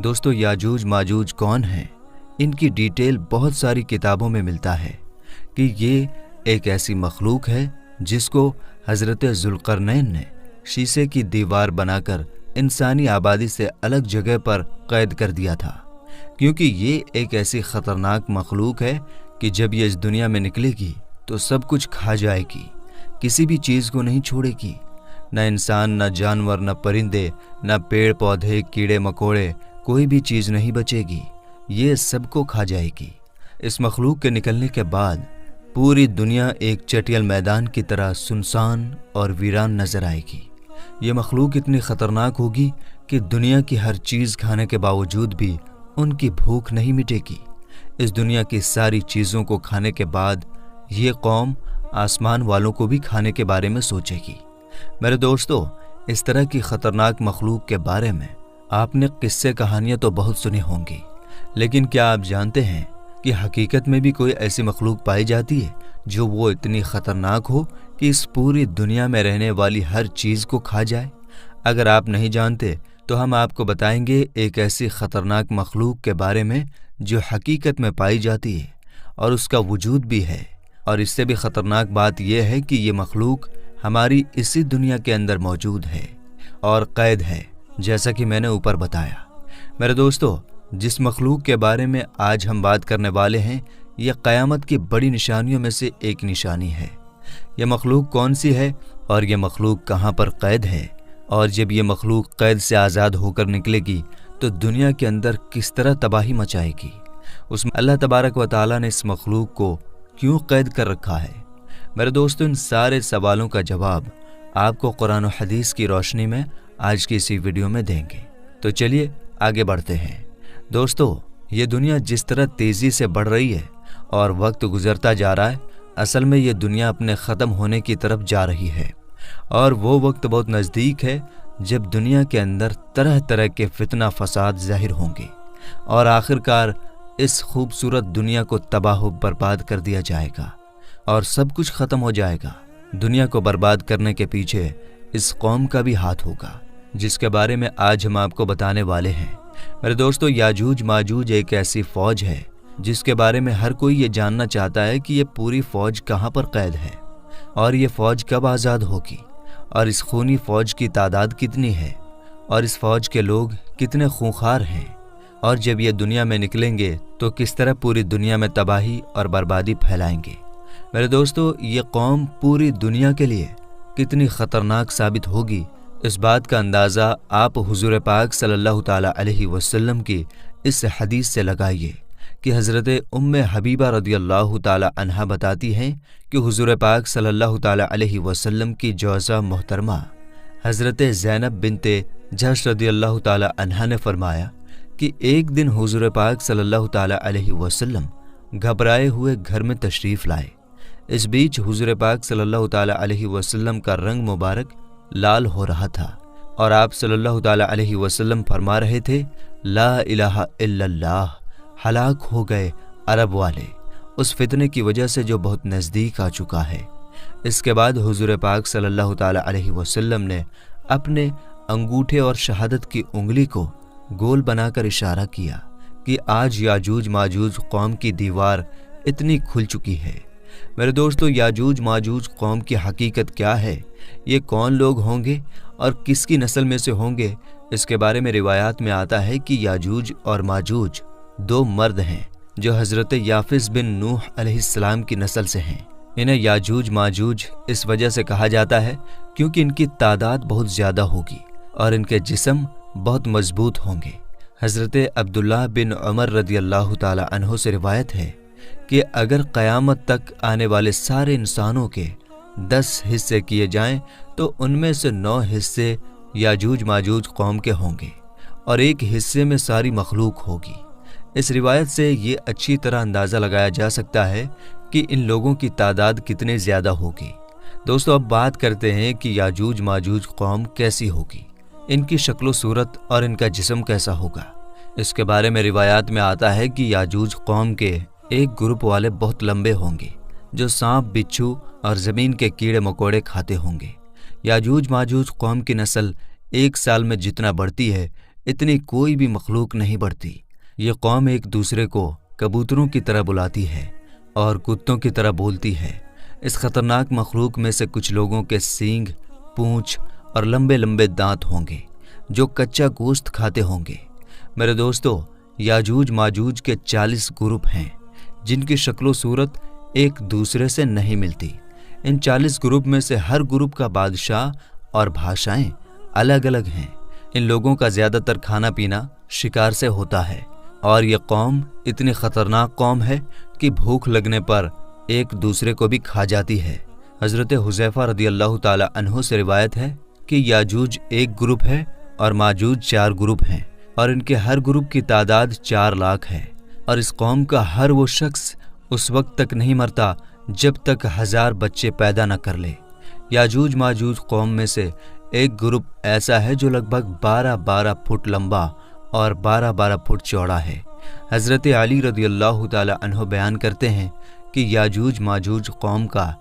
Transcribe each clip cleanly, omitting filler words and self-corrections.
दोस्तों याजूज माजूज कौन हैं? इनकी डिटेल बहुत सारी किताबों में मिलता है कि ये एक ऐसी मखलूक है जिसको हज़रत ज़ुल्क़रनैन ने शीशे की दीवार बनाकर इंसानी आबादी से अलग जगह पर कैद कर दिया था, क्योंकि ये एक ऐसी ख़तरनाक मखलूक है कि जब ये इस दुनिया में निकलेगी तो सब कुछ खा जाएगी, किसी भी चीज़ को नहीं छोड़ेगी। न इंसान, न जानवर, न परिंदे, न पेड़ पौधे, कीड़े मकोड़े, कोई भी चीज़ नहीं बचेगी, ये सबको खा जाएगी। इस मखलूक के निकलने के बाद पूरी दुनिया एक चटियल मैदान की तरह सुनसान और वीरान नजर आएगी। ये मखलूक इतनी ख़तरनाक होगी कि दुनिया की हर चीज़ खाने के बावजूद भी उनकी भूख नहीं मिटेगी। इस दुनिया की सारी चीज़ों को खाने के बाद ये कौम आसमान वालों को भी खाने के बारे में सोचेगी। मेरे दोस्तों, इस तरह की ख़तरनाक मखलूक के बारे में आपने किस्से कहानियाँ तो बहुत सुनी होंगी, लेकिन क्या आप जानते हैं कि हकीकत में भी कोई ऐसी मखलूक पाई जाती है जो वो इतनी ख़तरनाक हो कि इस पूरी दुनिया में रहने वाली हर चीज़ को खा जाए? अगर आप नहीं जानते तो हम आपको बताएंगे एक ऐसी ख़तरनाक मखलूक के बारे में जो हकीकत में पाई जाती है और उसका वजूद भी है। और इससे भी ख़तरनाक बात यह है कि ये मखलूक हमारी इसी दुनिया के अंदर मौजूद है और कैद है, जैसा कि मैंने ऊपर बताया। मेरे दोस्तों, जिस मखलूक के बारे में आज हम बात करने वाले हैं, यह क़यामत की बड़ी निशानियों में से एक निशानी है। यह मखलूक कौन सी है और यह मखलूक कहाँ पर कैद है, और जब यह मखलूक कैद से आज़ाद होकर निकलेगी तो दुनिया के अंदर किस तरह तबाही मचाएगी? उसमें अल्लाह तबारक व तआला ने इस मखलूक को क्यों कैद कर रखा है? मेरे दोस्तों, इन सारे सवालों का जवाब आपको कुरान और हदीस की रोशनी में आज की इसी वीडियो में देंगे। तो चलिए आगे बढ़ते हैं। दोस्तों, ये दुनिया जिस तरह तेज़ी से बढ़ रही है और वक्त गुजरता जा रहा है, असल में ये दुनिया अपने ख़त्म होने की तरफ जा रही है और वो वक्त बहुत नज़दीक है जब दुनिया के अंदर तरह तरह के फितना फसाद ज़ाहिर होंगे और आखिरकार इस खूबसूरत दुनिया को तबाह बर्बाद कर दिया जाएगा और सब कुछ ख़त्म हो जाएगा। दुनिया को बर्बाद करने के पीछे इस कौम का भी हाथ होगा, जिसके बारे में आज हम आपको बताने वाले हैं। मेरे दोस्तों, याजूज माजूज एक ऐसी फ़ौज है जिसके बारे में हर कोई ये जानना चाहता है कि ये पूरी फ़ौज कहाँ पर कैद है और ये फ़ौज कब आज़ाद होगी, और इस खूनी फ़ौज की तादाद कितनी है और इस फ़ौज के लोग कितने खूंखार हैं, और जब ये दुनिया में निकलेंगे तो किस तरह पूरी दुनिया में तबाही और बर्बादी फैलाएंगे। मेरे दोस्तों, ये कौम पूरी दुनिया के लिए कितनी ख़तरनाक साबित होगी, इस बात का अंदाज़ा आप हुज़ूर पाक सल्लल्लाहु ताला अलैहि वसल्लम की इस हदीस से लगाइए कि हज़रत उम्मे हबीबा रदियल्लाहु ताला अन्हा बताती हैं कि हुज़ूर पाक सल्लल्लाहु ताला अलैहि वसल्लम की जौज़ा मोहतरमा हज़रत ज़ैनब बिनते जहश रदियल्लाहु ताला अन्हा ने फरमाया कि एक दिन हुज़ूर पाक सल्लल्लाहु ताला अलैहि वसल्लम घबराए हुए घर में तशरीफ़ लाए। इस बीच हुज़ूर पाक सल्लल्लाहु ताला अलैहि वसल्लम का रंग मुबारक लाल हो रहा था और आप सल्लल्लाहु ताला अलैहि वसल्लम फरमा रहे थे, ला इलाहा इल्लल्लाह, हलाक हो गए अरब वाले उस फितने की वजह से जो बहुत नज़दीक आ चुका है। इसके बाद हुज़ूर पाक सल्लल्लाहु ताला अलैहि वसल्लम ने अपने अंगूठे और शहादत की उंगली को गोल बनाकर इशारा किया कि आज याजूज माजूज कौम की दीवार इतनी खुल चुकी है। मेरे दोस्तों, याजूज माजूज कौम की हकीकत क्या है, ये कौन लोग होंगे और किसकी नस्ल में से होंगे, इसके बारे में रिवायात में आता है कि याजूज और माजूज दो मर्द हैं जो हज़रत याफिस बिन नूह अलैहिस्सलाम की नस्ल से हैं। इन्हें याजूज माजूज इस वजह से कहा जाता है क्योंकि इनकी तादाद बहुत ज़्यादा होगी और इनके जिस्म बहुत मजबूत होंगे। हज़रत अब्दुल्लाह बिन उमर रदियल्लाहु ताला अन्हो से रिवायत है कि अगर क़यामत तक आने वाले सारे इंसानों के 10 हिस्से किए जाएं तो उनमें से 9 हिस्से याजूज माजूज कौम के होंगे और एक हिस्से में सारी मखलूक होगी। इस रिवायत से ये अच्छी तरह अंदाज़ा लगाया जा सकता है कि इन लोगों की तादाद कितने ज़्यादा होगी। दोस्तों, अब बात करते हैं कि याजूज माजूज कौम कैसी होगी, इनकी शक्ल सूरत और इनका जिस्म कैसा होगा। इसके बारे में रिवायात में आता है कि याजूज कौम के एक ग्रुप वाले बहुत लंबे होंगे जो सांप, बिच्छू और ज़मीन के कीड़े मकोड़े खाते होंगे। याजूज माजूज कौम की नस्ल एक साल में जितना बढ़ती है इतनी कोई भी मखलूक नहीं बढ़ती। ये कौम एक दूसरे को कबूतरों की तरह बुलाती है और कुत्तों की तरह बोलती है। इस खतरनाक मखलूक में से कुछ लोगों के सींग, पूंछ और लंबे लंबे दांत होंगे जो कच्चा गोश्त खाते होंगे। मेरे दोस्तों, याजूज माजूज के 40 ग्रुप हैं जिनकी शक्लो सूरत एक दूसरे से नहीं मिलती। इन 40 ग्रुप में से हर ग्रुप का बादशाह और भाषाएं अलग अलग हैं। इन लोगों का ज़्यादातर खाना पीना शिकार से होता है और ये कौम इतनी ख़तरनाक कौम है कि भूख लगने पर एक दूसरे को भी खा जाती है। हज़रत हुज़ैफ़ा रदियल्लाहु ताला अन्हु से रिवायत है कि याजूज एक ग्रुप है और माजूज 4 ग्रुप हैं और इनके हर ग्रुप की तादाद 4 लाख है। और इस कौम का हर वो शख्स उस वक्त तक नहीं मरता जब तक 1000 बच्चे पैदा न कर ले। याजूज माजूज कौम में से एक ग्रुप ऐसा है जो लगभग 12-12 फुट लंबा और 12-12 फुट चौड़ा है। हज़रत अली रदियल्लाहु ताला अन्हु बयान करते हैं कि याजूज माजूज कौम का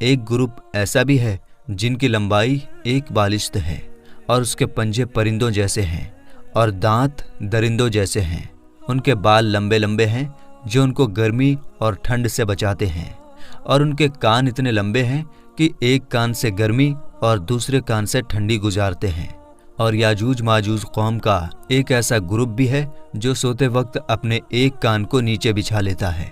एक ग्रुप ऐसा भी है जिनकी लंबाई 1 बालिश्त है और उसके पंजे परिंदों जैसे हैं और दांत दरिंदों जैसे हैं। उनके बाल लंबे लंबे हैं जो उनको गर्मी और ठंड से बचाते हैं और उनके कान इतने लंबे हैं कि एक कान से गर्मी और दूसरे कान से ठंडी गुजारते हैं। और याजूज माजूज कौम का एक ऐसा ग्रुप भी है जो सोते वक्त अपने एक कान को नीचे बिछा लेता है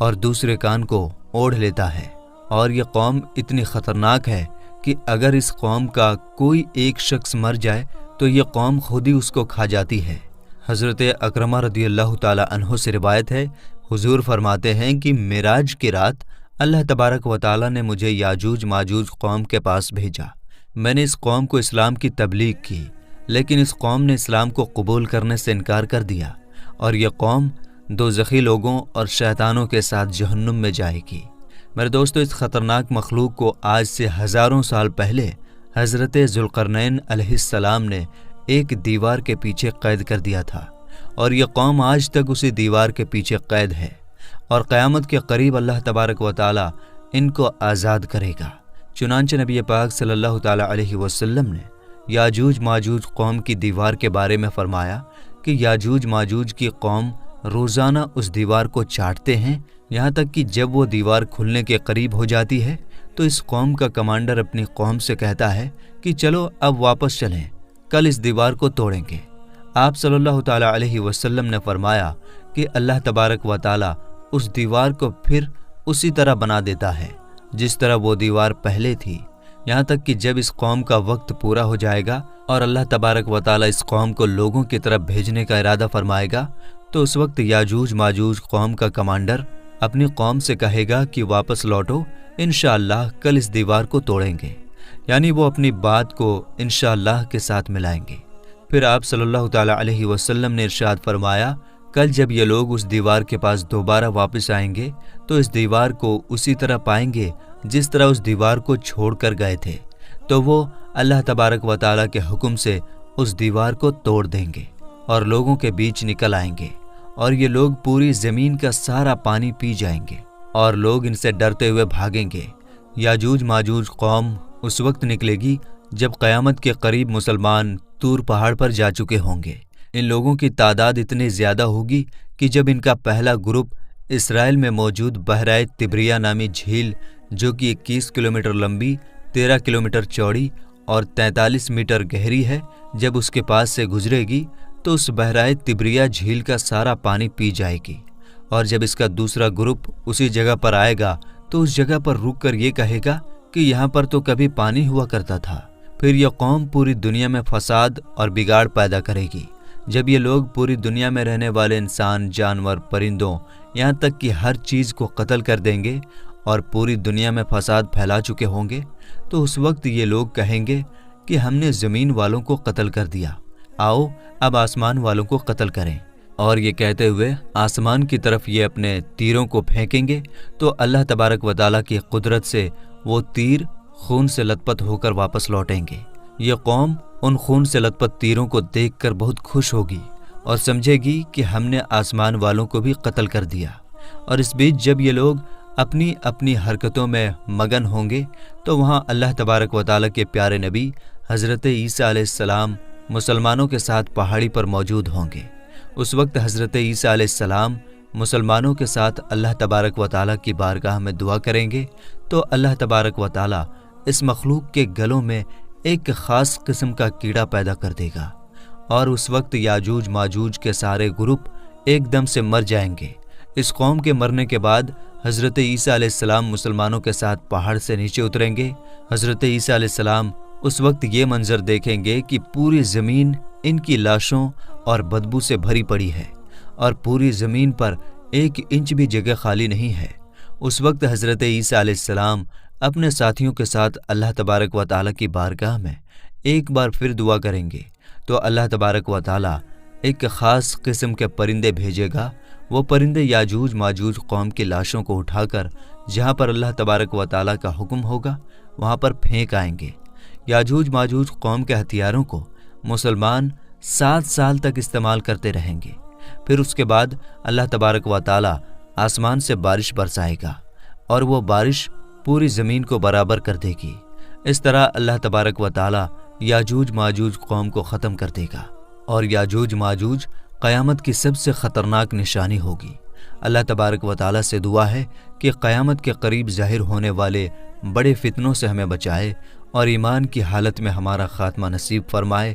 और दूसरे कान को ओढ़ लेता है। और ये कौम इतनी ख़तरनाक है कि अगर इस कौम का कोई एक शख्स मर जाए तो ये कौम खुद ही उसको खा जाती है। हज़रत अकरमा रदियल्लाहु ताला अन्हु से रिवायत है, हुजूर फरमाते हैं कि मेराज की रात अल्लाह तबारक व ताला ने मुझे याजूज माजूज कौम के पास भेजा। मैंने इस कौम को इस्लाम की तबलीग की, लेकिन इस कौम ने इस्लाम को कबूल करने से इनकार कर दिया और यह कौम दोज़खी लोगों और शैतानों के साथ जहन्नुम में जाएगी। मेरे दोस्तों, इस ख़तरनाक मखलूक को आज से हज़ारों साल पहले हज़रत ज़ुल्क़रनैन अलैहिस्सलाम ने एक दीवार के पीछे कैद कर दिया था और यह कौम आज तक उसी दीवार के पीछे कैद है और क़यामत के करीब अल्लाह तबारक व ताला इनको आज़ाद करेगा। चुनांचे नबी पाक सल्लल्लाहु ताला अलैहि वसल्लम ने याजूज माजूज कौम की दीवार के बारे में फरमाया कि याजूज माजूज की कौम रोज़ाना उस दीवार को चाटते हैं, यहाँ तक कि जब वो दीवार खुलने के करीब हो जाती है तो इस कौम का कमांडर अपनी कौम से कहता है कि चलो अब वापस चलें, कल इस दीवार को तोड़ेंगे। आप सल्लल्लाहु ताला अलैहि वसल्लम ने फरमाया कि अल्लाह तबारक व ताला उस दीवार को फिर उसी तरह बना देता है जिस तरह वो दीवार पहले थी, यहाँ तक कि जब इस कौम का वक्त पूरा हो जाएगा और अल्लाह तबारक व ताला इस कौम को लोगों की तरफ भेजने का इरादा फरमाएगा तो उस वक्त याजूज माजूज कौम का कमांडर अपनी कौम से कहेगा कि वापस लौटो, इंशाअल्लाह कल इस दीवार को तोड़ेंगे। यानी वो अपनी बात को इंशाअल्लाह के साथ मिलाएंगे। फिर आप सल्लल्लाहु ताला अलैहि वसल्लम ने इरशाद फरमाया, कल जब ये लोग उस दीवार के पास दोबारा वापस आएंगे तो इस दीवार को उसी तरह पाएंगे जिस तरह उस दीवार को छोड़कर गए थे, तो वो अल्लाह तबारक व ताला के हुक्म से उस दीवार को तोड़ देंगे और लोगों के बीच निकल आएंगे और ये लोग पूरी ज़मीन का सारा पानी पी जाएंगे और लोग इनसे डरते हुए भागेंगे। याजूज माजूज कौम उस वक्त निकलेगी जब क़यामत के करीब मुसलमान तूर पहाड़ पर जा चुके होंगे। इन लोगों की तादाद इतनी ज़्यादा होगी कि जब इनका पहला ग्रुप इसराइल में मौजूद बहराए तिब्रिया नामी झील, जो कि 21 किलोमीटर लंबी, 13 किलोमीटर चौड़ी और 43 मीटर गहरी है, जब उसके पास से गुजरेगी तो उस बहराए तिब्रिया झील का सारा पानी पी जाएगी। और जब इसका दूसरा ग्रुप उसी जगह पर आएगा तो उस जगह पर रुक कर ये कहेगा कि यहाँ पर तो कभी पानी हुआ करता था। फिर यह कौम पूरी दुनिया में फसाद और बिगाड़ पैदा करेगी। जब ये लोग पूरी दुनिया में रहने वाले इंसान, जानवर, परिंदों, यहाँ तक कि हर चीज़ को कत्ल कर देंगे और पूरी दुनिया में फसाद फैला चुके होंगे, तो उस वक्त ये लोग कहेंगे कि हमने ज़मीन वालों को कत्ल कर दिया, आओ अब आसमान वालों को कत्ल करें। और ये कहते हुए आसमान की तरफ ये अपने तीरों को फेंकेंगे तो अल्लाह तबारक व ताला की कुदरत से वो तीर खून से लथपथ होकर वापस लौटेंगे। ये कौम उन खून से लथपथ तीरों को देखकर बहुत खुश होगी और समझेगी कि हमने आसमान वालों को भी कत्ल कर दिया। और इस बीच जब ये लोग अपनी अपनी हरकतों में मगन होंगे तो वहाँ अल्लाह तबारक व ताला के प्यारे नबी हज़रत ईसा अलैहिस्सलाम मुसलमानों के साथ पहाड़ी पर मौजूद होंगे। उस वक्त हज़रत ईसा अलैहिस्सलाम मुसलमानों के साथ अल्लाह तबारक व तआला की बारगाह में दुआ करेंगे तो अल्लाह तबारक व तआला इस मखलूक के गलों में एक ख़ास किस्म का कीड़ा पैदा कर देगा और उस वक्त याजूज माजूज के सारे ग्रुप एकदम से मर जाएंगे। इस कौम के मरने के बाद हज़रत ईसा अलैहिस्सलाम मुसलमानों के साथ पहाड़ से नीचे उतरेंगे। हज़रत ईसा अलैहिस्सलाम उस वक्त ये मंजर देखेंगे कि पूरी ज़मीन इनकी लाशों और बदबू से भरी पड़ी है और पूरी ज़मीन पर 1 इंच भी जगह खाली नहीं है। उस वक्त हज़रत ईसा अलैहिस्सलाम अपने साथियों के साथ अल्लाह तबारक व तआला की बारगाह में एक बार फिर दुआ करेंगे तो अल्लाह तबारक व तआला एक ख़ास किस्म के परिंदे भेजेगा। वो परिंदे याजूज माजूज कौम की लाशों को उठाकर जहाँ पर अल्लाह तबारक व तआला का हुक्म होगा वहाँ पर फेंक आएंगे। याजूज माजूज कौम के हथियारों को मुसलमान 7 साल तक इस्तेमाल करते रहेंगे। फिर उसके बाद अल्लाह तबारक व तआला आसमान से बारिश बरसाएगा और वो बारिश पूरी ज़मीन को बराबर कर देगी। इस तरह अल्लाह तबारक व तआला याजूज माजूज कौम को ख़त्म कर देगा और याजूज माजूज क़यामत की सबसे ख़तरनाक निशानी होगी। अल्लाह तबारक व तआला से दुआ है कि क़यामत के करीब ज़ाहिर होने वाले बड़े फितनों से हमें बचाए और ईमान की हालत में हमारा ख़ात्मा नसीब फरमाए।